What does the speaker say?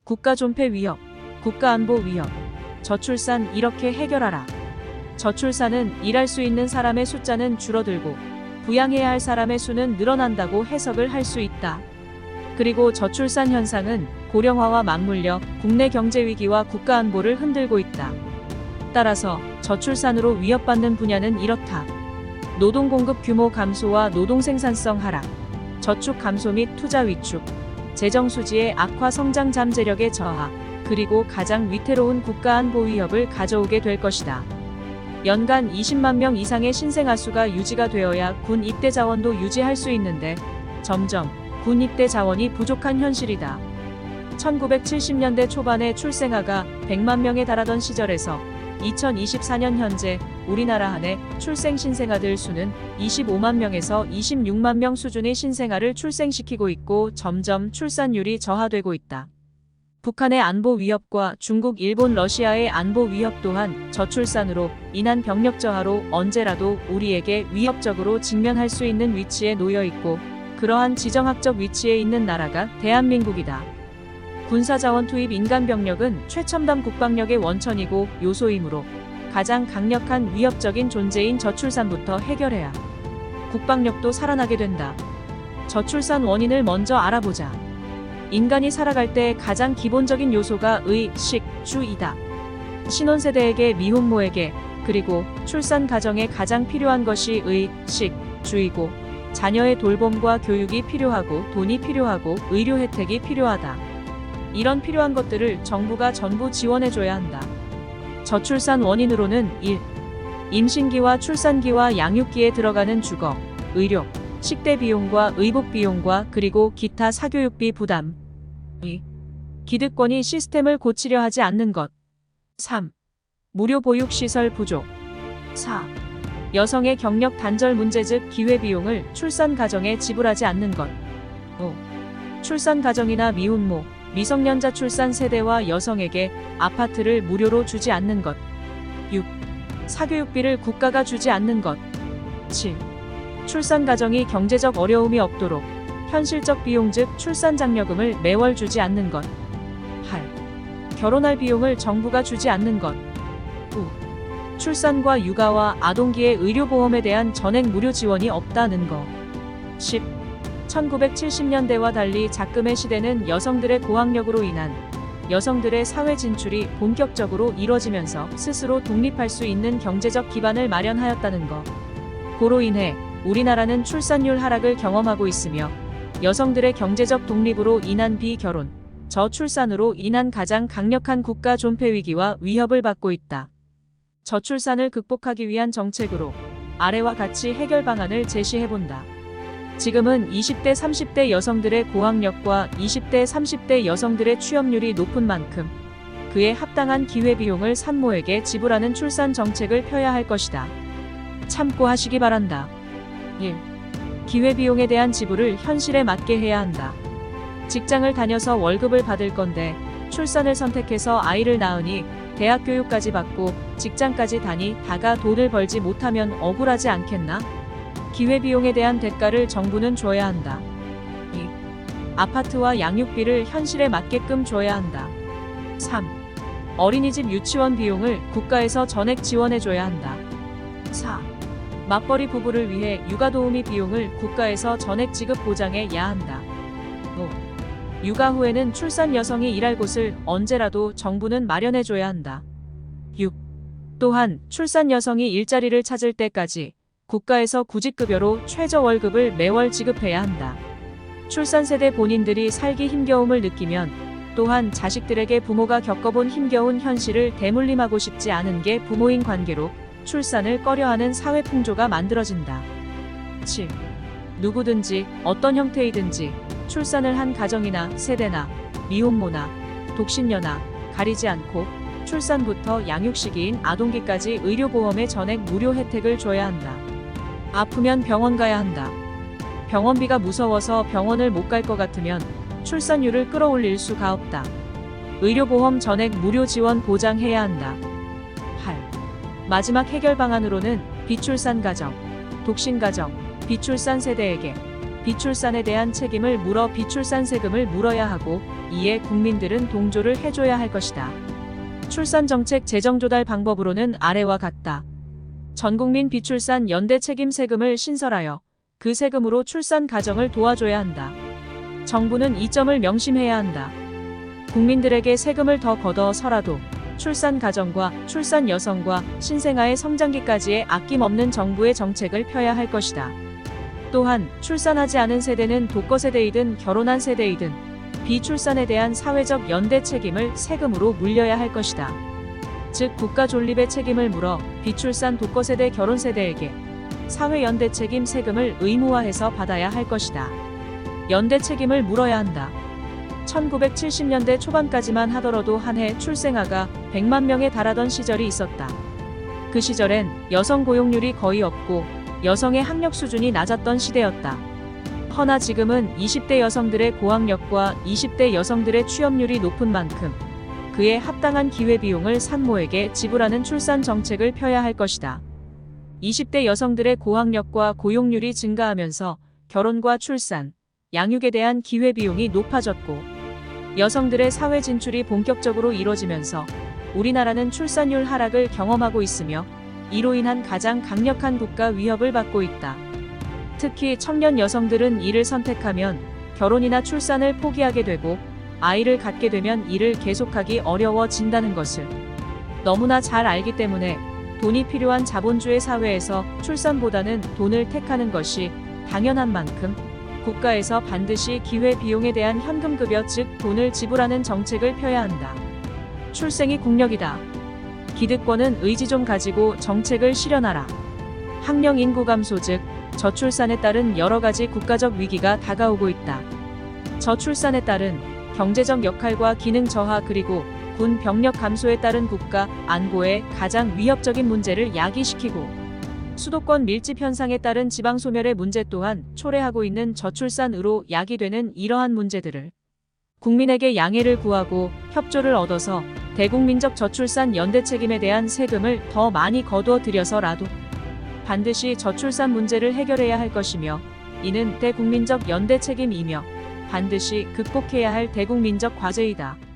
국가 존폐 위협, 국가 안보 위협, 저출산 이렇게 해결하라. 저출산은 일할 수 있는 사람의 숫자는 줄어들고 부양해야 할 사람의 수는 늘어난다고 해석을 할 수 있다. 그리고 저출산 현상은 고령화와 맞물려 국내 경제 위기와 국가 안보를 흔들고 있다. 따라서 저출산으로 위협받는 분야는 이렇다. 노동 공급 규모 감소와 노동 생산성 하락, 저축 감소 및 투자 위축, 재정 수지의 악화, 성장 잠재력의 저하, 그리고 가장 위태로운 국가 안보 위협을 가져오게 될 것이다. 연간 20만 명 이상의 신생아 수가 유지가 되어야 군 입대 자원도 유지할 수 있는데 점점 군 입대 자원이 부족한 현실이다. 1970년대 초반에 출생아가 100만 명에 달하던 시절에서 2024년 현재 우리나라 한해 출생 신생아들 수는 25만 명에서 26만 명 수준의 신생아를 출생시키고 있고 점점 출산율이 저하되고 있다. 북한의 안보 위협과 중국, 일본, 러시아의 안보 위협 또한 저출산으로 인한 병력 저하로 언제라도 우리에게 위협적으로 직면할 수 있는 위치에 놓여 있고 그러한 지정학적 위치에 있는 나라가 대한민국이다. 군사자원 투입 인간 병력은 최첨단 국방력의 원천이고 요소이므로 가장 강력한 위협적인 존재인 저출산부터 해결해야 국방력도 살아나게 된다. 저출산 원인을 먼저 알아보자. 인간이 살아갈 때 가장 기본적인 요소가 의, 식, 주이다. 신혼세대에게, 미혼모에게, 그리고 출산 가정에 가장 필요한 것이 의, 식, 주이고 자녀의 돌봄과 교육이 필요하고 돈이 필요하고 의료 혜택이 필요하다. 이런 필요한 것들을 정부가 전부 지원해줘야 한다. 저출산 원인으로는 1. 임신기와 출산기와 양육기에 들어가는 주거, 의료, 식대 비용과 의복 비용과 그리고 기타 사교육비 부담. 2. 기득권이 시스템을 고치려 하지 않는 것. 3. 무료 보육시설 부족. 4. 여성의 경력 단절 문제 즉 기회비용을 출산 가정에 지불하지 않는 것. 5. 출산 가정이나 미혼모, 미성년자 출산 세대와 여성에게 아파트를 무료로 주지 않는 것. 6. 사교육비를 국가가 주지 않는 것. 7. 출산 가정이 경제적 어려움이 없도록 현실적 비용 즉 출산 장려금을 매월 주지 않는 것. 8. 결혼할 비용을 정부가 주지 않는 것. 9. 출산과 육아와 아동기의 의료보험에 대한 전액 무료 지원이 없다는 것. 10. 1970년대와 달리 작금의 시대는 여성들의 고학력으로 인한 여성들의 사회 진출이 본격적으로 이뤄지면서 스스로 독립할 수 있는 경제적 기반을 마련하였다는 것. 고로 인해 우리나라는 출산율 하락을 경험하고 있으며 여성들의 경제적 독립으로 인한 비결혼, 저출산으로 인한 가장 강력한 국가 존폐 위기와 위협을 받고 있다. 저출산을 극복하기 위한 정책으로 아래와 같이 해결 방안을 제시해본다. 지금은 20대, 30대 여성들의 고학력과 20대, 30대 여성들의 취업률이 높은 만큼 그에 합당한 기회비용을 산모에게 지불하는 출산 정책을 펴야 할 것이다. 참고하시기 바란다. 1. 기회비용에 대한 지불을 현실에 맞게 해야 한다. 직장을 다녀서 월급을 받을 건데 출산을 선택해서 아이를 낳으니 대학 교육까지 받고 직장까지 다니다가 돈을 벌지 못하면 억울하지 않겠나? 기회비용에 대한 대가를 정부는 줘야 한다. 2. 아파트와 양육비를 현실에 맞게끔 줘야 한다. 3. 어린이집 유치원 비용을 국가에서 전액 지원해줘야 한다. 4. 맞벌이 부부를 위해 육아도우미 비용을 국가에서 전액 지급 보장해야 한다. 5. 육아 후에는 출산 여성이 일할 곳을 언제라도 정부는 마련해줘야 한다. 6. 또한 출산 여성이 일자리를 찾을 때까지 국가에서 구직급여로 최저월급을 매월 지급해야 한다. 출산 세대 본인들이 살기 힘겨움을 느끼면 또한 자식들에게 부모가 겪어본 힘겨운 현실을 대물림하고 싶지 않은 게 부모인 관계로 출산을 꺼려하는 사회 풍조가 만들어진다. 7. 누구든지 어떤 형태이든지 출산을 한 가정이나 세대나 미혼모나 독신녀나 가리지 않고 출산부터 양육 시기인 아동기까지 의료보험의 전액 무료 혜택을 줘야 한다. 아프면 병원 가야 한다. 병원비가 무서워서 병원을 못 갈 것 같으면 출산율을 끌어올릴 수가 없다. 의료보험 전액 무료 지원 보장해야 한다. 8. 마지막 해결 방안으로는 비출산 가정, 독신 가정, 비출산 세대에게 비출산에 대한 책임을 물어 비출산 세금을 물어야 하고, 이에 국민들은 동조를 해줘야 할 것이다. 출산정책 재정조달 방법으로는 아래와 같다. 전국민 비출산 연대 책임 세금을 신설하여 그 세금으로 출산 가정을 도와줘야 한다. 정부는 이 점을 명심해야 한다. 국민들에게 세금을 더 걷어서라도 출산 가정과 출산 여성과 신생아의 성장기까지의 아낌없는 정부의 정책을 펴야 할 것이다. 또한 출산하지 않은 세대는 독거세대이든 결혼한 세대이든 비출산에 대한 사회적 연대 책임을 세금으로 물려야 할 것이다. 즉 국가 존립의 책임을 물어 비출산 독거세대 결혼세대에게 사회연대 책임 세금을 의무화해서 받아야 할 것이다. 연대 책임을 물어야 한다. 1970년대 초반까지만 하더라도 한 해 출생아가 100만 명에 달하던 시절이 있었다. 그 시절엔 여성 고용률이 거의 없고 여성의 학력 수준이 낮았던 시대였다. 허나 지금은 20대 여성들의 고학력과 20대 여성들의 취업률이 높은 만큼 그에 합당한 기회비용을 산모에게 지불하는 출산 정책을 펴야 할 것이다. 20대 여성들의 고학력과 고용률이 증가하면서 결혼과 출산, 양육에 대한 기회비용이 높아졌고 여성들의 사회 진출이 본격적으로 이뤄지면서 우리나라는 출산율 하락을 경험하고 있으며 이로 인한 가장 강력한 국가 위협을 받고 있다. 특히 청년 여성들은 이를 선택하면 결혼이나 출산을 포기하게 되고 아이를 갖게 되면 이를 계속하기 어려워진다는 것을 너무나 잘 알기 때문에 돈이 필요한 자본주의 사회에서 출산보다는 돈을 택하는 것이 당연한 만큼 국가에서 반드시 기회비용에 대한 현금급여 즉 돈을 지불하는 정책을 펴야 한다. 출생이 국력이다. 기득권은 의지 좀 가지고 정책을 실현하라. 학령 인구 감소 즉 저출산에 따른 여러 가지 국가적 위기가 다가오고 있다. 저출산에 따른 경제적 역할과 기능 저하 그리고 군 병력 감소에 따른 국가 안보의 가장 위협적인 문제를 야기시키고 수도권 밀집 현상에 따른 지방 소멸의 문제 또한 초래하고 있는 저출산으로 야기되는 이러한 문제들을 국민에게 양해를 구하고 협조를 얻어서 대국민적 저출산 연대 책임에 대한 세금을 더 많이 거두어 들여서라도 반드시 저출산 문제를 해결해야 할 것이며 이는 대국민적 연대 책임이며 반드시 극복해야 할 대국민적 과제이다.